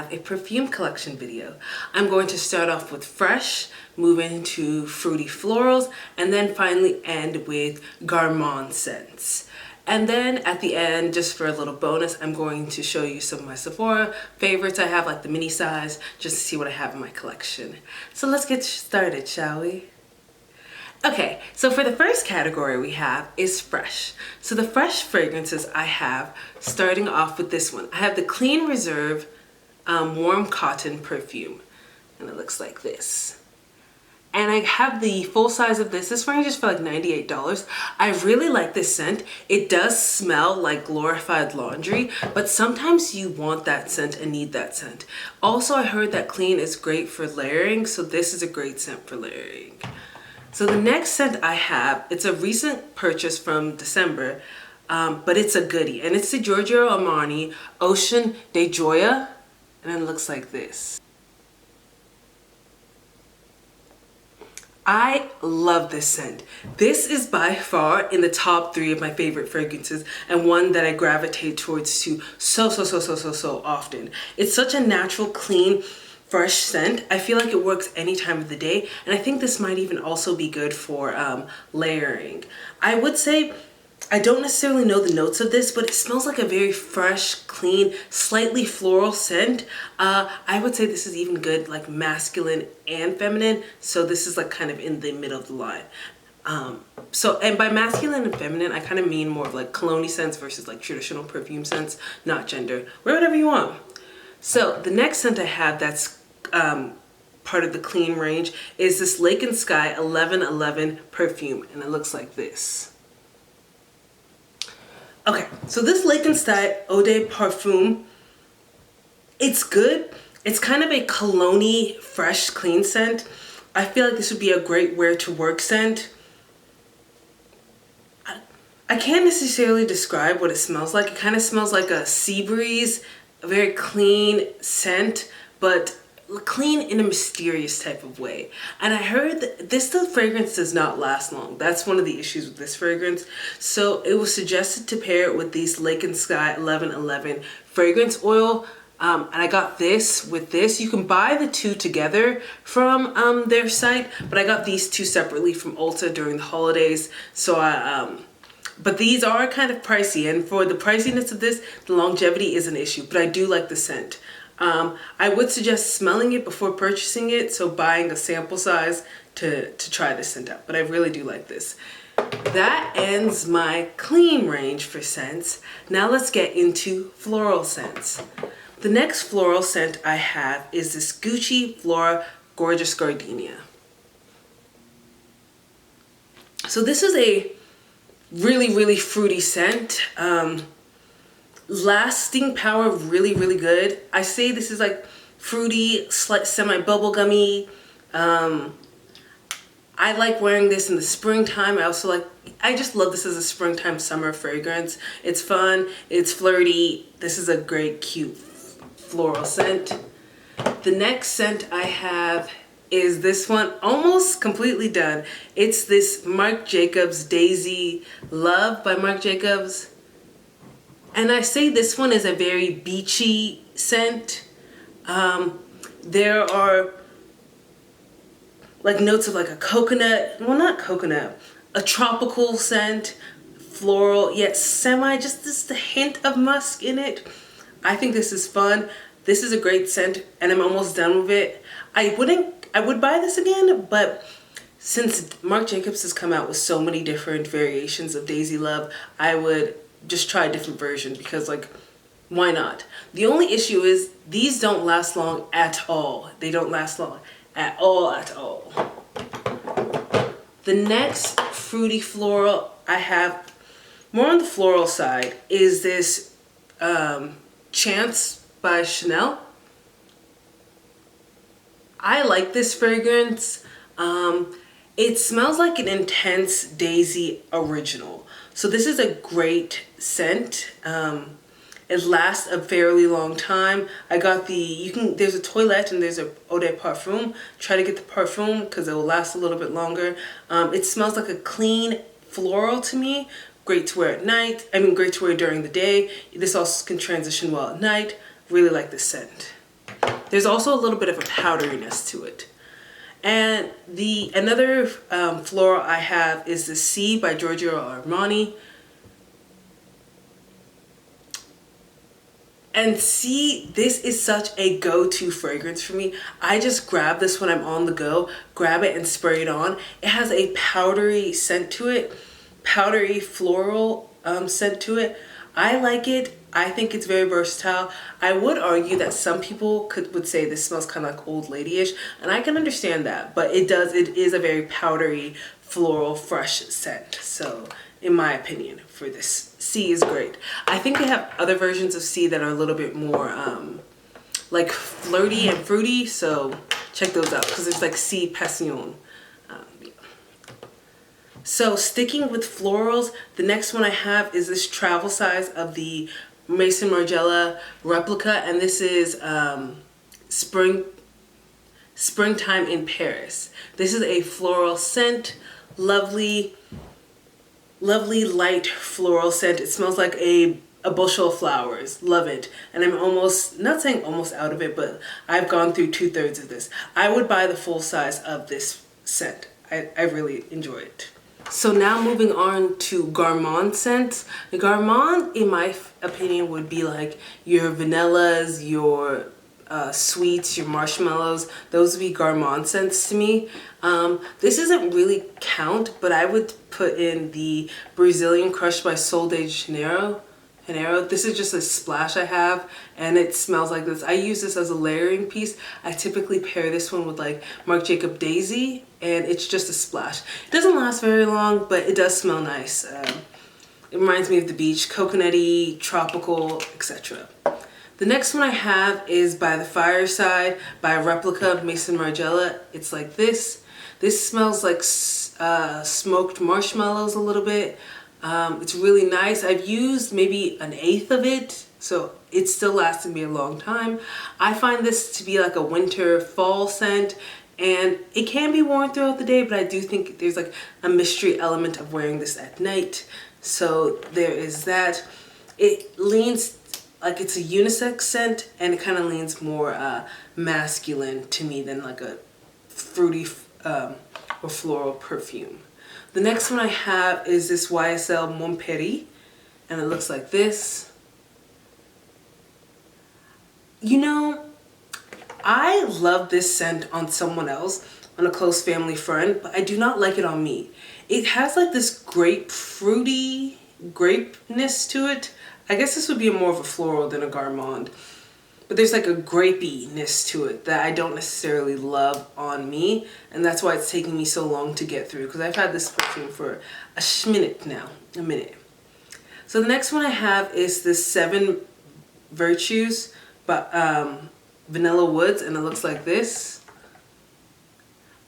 have a perfume collection video. I'm going to start off with fresh, move into fruity florals, and then finally end with Gourmand scents. And then at the end, just for a little bonus, I'm going to show you some of my Sephora favorites I have, like the mini size, just to see what I have in my collection. So let's get started, shall we? Okay, so for the first category we have is fresh. So the fresh fragrances I have, starting off with this one. I have the Clean Reserve Warm Cotton Perfume, and it looks like this. And I have the full size of this. This ranges for like $98. I really like this scent. It does smell like glorified laundry, but sometimes you want that scent and need that scent. Also, I heard that Clean is great for layering, so this is a great scent for layering. So the next scent I have, it's a recent purchase from December, but it's a goodie. And it's the Giorgio Armani Ocean de Gioia, and it looks like this. I love this scent. This is by far in the top 3 of my favorite fragrances, and one that I gravitate towards too so often. It's such a natural, clean, fresh scent. I feel like it works any time of the day, and I think this might even also be good for layering. I would say I don't necessarily know the notes of this, but it smells like a very fresh, clean, slightly floral scent. I would say this is even good like masculine and feminine, so this is like kind of in the middle of the line. And by masculine and feminine, I kind of mean more of like cologne scents versus like traditional perfume scents, not gender. Wear whatever you want. So the next scent I have that's part of the Clean range is this Lake and Sky 1111 perfume, and it looks like this. Okay, so this Lake and Sky Eau de Parfum, it's good. It's kind of a cologne-y, fresh, clean scent. I feel like this would be a great wear to work scent. I can't necessarily describe what it smells like. It kind of smells like a sea breeze, a very clean scent, but clean in a mysterious type of way. And I heard that this fragrance does not last long. That's one of the issues with this fragrance. So it was suggested to pair it with these Lake and Sky 1111 fragrance oil. And I got this with this. You can buy the two together from their site, but I got these two separately from Ulta during the holidays. So but these are kind of pricey, and for the priciness of this, the longevity is an issue, but I do like the scent. I would suggest smelling it before purchasing it, so buying a sample size to try this scent out, but I really do like this. That ends my Clean range for scents. Now let's get into floral scents. The next floral scent I have is this Gucci Flora Gorgeous Gardenia. So this is a really fruity scent. Lasting power, really good. I say this is like fruity, semi-bubblegummy. I like wearing this in the springtime. I just love this as a springtime summer fragrance. It's fun, it's flirty. This is a great, cute floral scent. The next scent I have is this one, almost completely done. It's this Marc Jacobs Daisy Love by Marc Jacobs. And I say this one is a very beachy scent. There are like notes of like a coconut, well not coconut, a tropical scent, floral, yet just a hint of musk in it. I think this is fun. This is a great scent, and I'm almost done with it. I would buy this again, but since Marc Jacobs has come out with so many different variations of Daisy Love, I would just try a different version because, like, why not? The only issue is these don't last long at all. They don't last long at all. The next fruity floral I have, more on the floral side, is this Chance by Chanel. I like this fragrance. It smells like an intense Daisy original. So this is a great scent. It lasts a fairly long time. I got there's a Toilette and there's a Eau de Parfum. Try to get the Parfum because it will last a little bit longer. It smells like a clean floral to me. Great to wear at night. Great to wear during the day. This also can transition well at night. Really like this scent. There's also a little bit of a powderiness to it. And another floral I have is the C by Giorgio Armani. And see, this is such a go-to fragrance for me. I just grab this when I'm on the go, grab it and spray it on. It has a powdery scent to it, powdery floral scent to it. I like it. I think it's very versatile. I would argue that some people would say this smells kind of like old lady-ish, and I can understand that, but it is a very powdery, floral, fresh scent. So in my opinion, for this, C is great. I think they have other versions of C that are a little bit more like flirty and fruity, so check those out because there's like C Passion. Yeah. So sticking with florals, the next one I have is this travel size of the Maison Margiela replica, and this is Springtime in Paris. This is a floral scent, lovely light floral scent. It smells like a bushel of flowers. Love it. And I'm almost, not saying almost out of it, but I've gone through 2/3 of this. I would buy the full size of this scent. I really enjoy it. So now moving on to Gourmand scents. The Gourmand, in my opinion, would be like your vanillas, your sweets, your marshmallows. Those would be Gourmand scents to me. This doesn't really count, but I would put in the Brazilian Crush by Sol de Janeiro. This is just a splash I have, and it smells like this. I use this as a layering piece. I typically pair this one with like Marc Jacob Daisy, and it's just a splash. It doesn't last very long, but it does smell nice. It reminds me of the beach, coconutty, tropical, etc. The next one I have is by the Fireside by Replica Maison Margiela. It's like this. This smells like smoked marshmallows a little bit. It's really nice. I've used maybe 1/8 of it, so it's still lasting me a long time. I find this to be like a winter fall scent, and it can be worn throughout the day, but I do think there's like a mystery element of wearing this at night. So there is that. It leans like it's a unisex scent, and it kind of leans more masculine to me than like a fruity or floral perfume. The next one I have is this YSL Mon Peri, and it looks like this. You know, I love this scent on someone else, on a close family friend, but I do not like it on me. It has like this fruity grapeness to it. I guess this would be more of a floral than a Gourmand. But there's like a grapiness to it that I don't necessarily love on me, and that's why it's taking me so long to get through, because I've had this perfume for a minute now, a minute. So the next one I have is this 7 Virtues by Vanilla Woods, and it looks like this.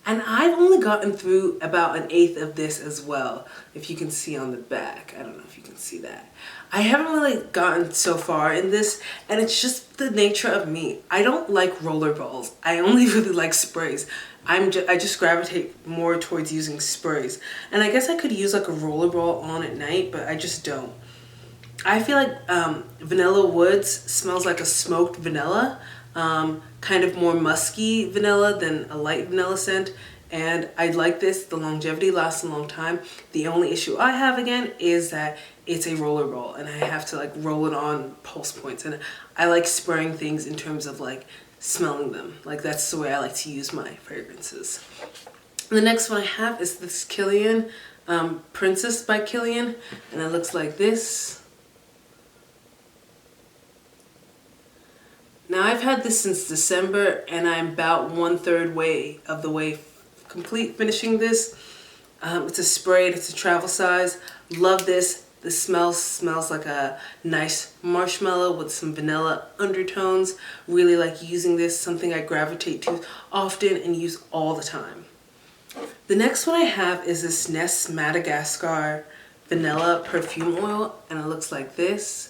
And I've only gotten through about 1/8 of this as well, if you can see on the back. I don't know if you can see that. I haven't really gotten so far in this, and it's just the nature of me. I don't like roller balls. I only really like sprays. I just gravitate more towards using sprays. And I guess I could use like a roller ball on at night, but I just don't. I feel like Vanilla Woods smells like a smoked vanilla, kind of more musky vanilla than a light vanilla scent. And I like this. The longevity lasts a long time. The only issue I have again is that it's a roller ball, and I have to like roll it on pulse points. And I like spraying things in terms of like smelling them. Like that's the way I like to use my fragrances. The next one I have is this Kilian, Princess by Kilian, and it looks like this. Now I've had this since December, and I'm about 1/3 of the way complete finishing this. It's a sprayed, it's a travel size. Love this. The smell smells like a nice marshmallow with some vanilla undertones. Really like using this, something I gravitate to often and use all the time. The next one I have is this Ness Madagascar Vanilla Perfume Oil, and it looks like this.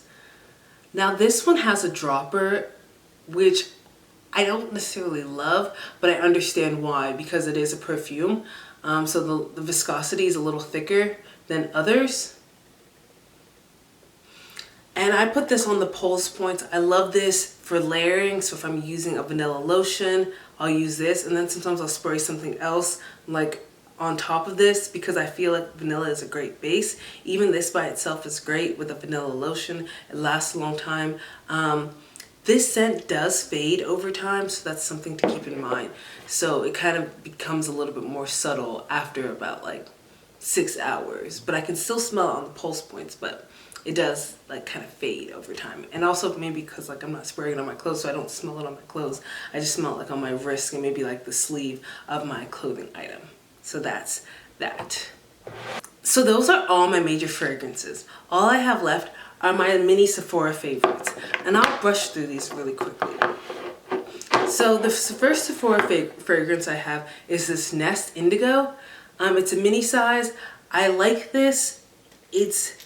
Now this one has a dropper, which I don't necessarily love, but I understand why, because it is a perfume. So the viscosity is a little thicker than others. And I put this on the pulse points. I love this for layering. So if I'm using a vanilla lotion, I'll use this. And then sometimes I'll spray something else like on top of this because I feel like vanilla is a great base. Even this by itself is great with a vanilla lotion. It lasts a long time. This scent does fade over time, so that's something to keep in mind. So it kind of becomes a little bit more subtle after about like 6 hours, but I can still smell it on the pulse points, but it does like kind of fade over time. And also maybe because like I'm not spraying it on my clothes, so I don't smell it on my clothes. I just smell it like on my wrist and maybe like the sleeve of my clothing item. So that's that. So those are all my major fragrances. All I have left are my mini Sephora favorites. And I'll brush through these really quickly. So the first Sephora fragrance I have is this Nest Indigo. It's a mini size. I like this. It's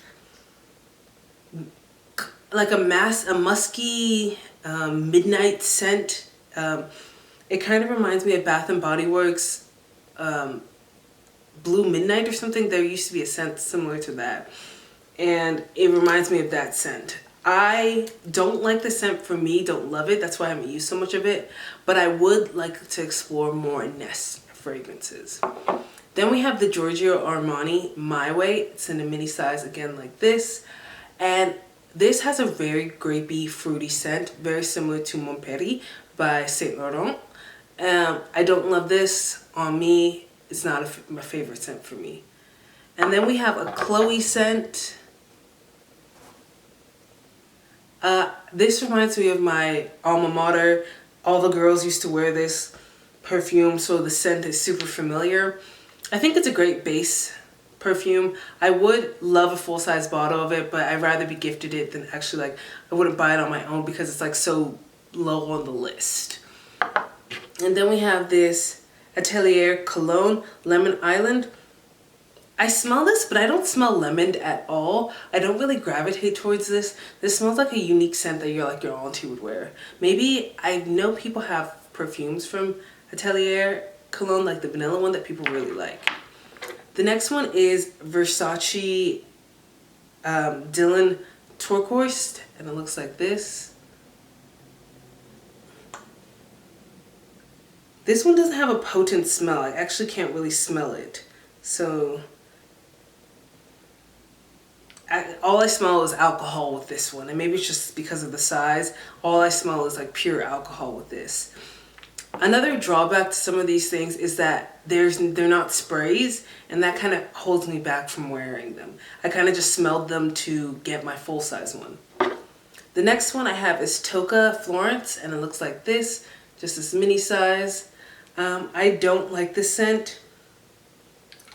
like a musky midnight scent. It kind of reminds me of Bath and Body Works Blue Midnight or something. There used to be a scent similar to that. And it reminds me of that scent. I don't like the scent for me, don't love it. That's why I haven't used so much of it. But I would like to explore more Nest fragrances. Then we have the Giorgio Armani My Way. It's in a mini size again like this. And this has a very grapey, fruity scent, very similar to Mon Peri by Saint Laurent. I don't love this on me. It's not my favorite scent for me. And then we have a Chloe scent. This reminds me of my alma mater. All the girls used to wear this perfume, so the scent is super familiar. I think it's a great base perfume. I would love a full-size bottle of it, but I'd rather be gifted it than actually like, I wouldn't buy it on my own because it's like so low on the list. And then we have this Atelier Cologne Lemon Island. I smell this, but I don't smell lemoned at all. I don't really gravitate towards this. This smells like a unique scent that your auntie would wear. Maybe I know people have perfumes from Atelier Cologne, like the vanilla one that people really like. The next one is Versace Dylan Turquoise, and it looks like this. This one doesn't have a potent smell. I actually can't really smell it. So all I smell is alcohol with this one, and maybe it's just because of the size. All I smell is like pure alcohol with this. Another drawback to some of these things is that they're not sprays, and that kind of holds me back from wearing them. I kind of just smelled them to get my full-size one. The next one I have is Tocca Florence, and it looks like this, just this mini size. I don't like this scent.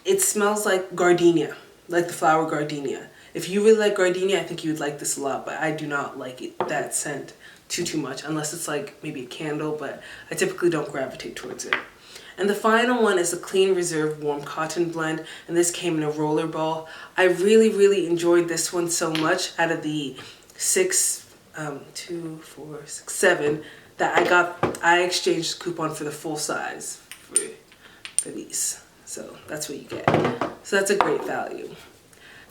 It smells like gardenia, like the flower gardenia. If you really like gardenia, I think you would like this a lot, but I do not like it, that scent too much, unless it's like maybe a candle, but I typically don't gravitate towards it. And the final one is the Clean Reserve Warm Cotton Blend, and this came in a roller ball. I really enjoyed this one so much. Out of the 7 that I got, I exchanged the coupon for the full size for these. So that's what you get. So that's a great value.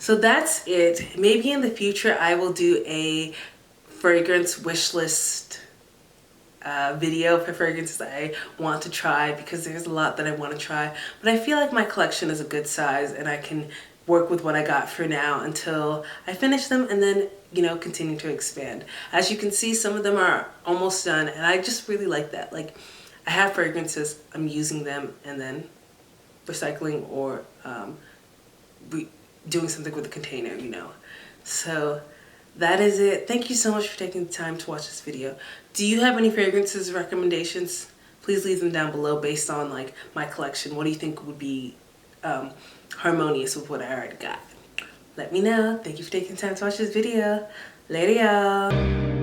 So that's it. Maybe in the future I will do a fragrance wish list video for fragrances I want to try, because there's a lot that I want to try. But I feel like my collection is a good size and I can work with what I got for now until I finish them, and then, you know, continue to expand. As you can see, some of them are almost done, and I just really like that. Like, I have fragrances, I'm using them and then recycling or doing something with the container, you know. So that is it. Thank you so much for taking the time to watch this video. Do you have any fragrances recommendations? Please leave them down below based on like my collection. What do you think would be harmonious with what I already got? Let me know. Thank you for taking the time to watch this video. Later, y'all.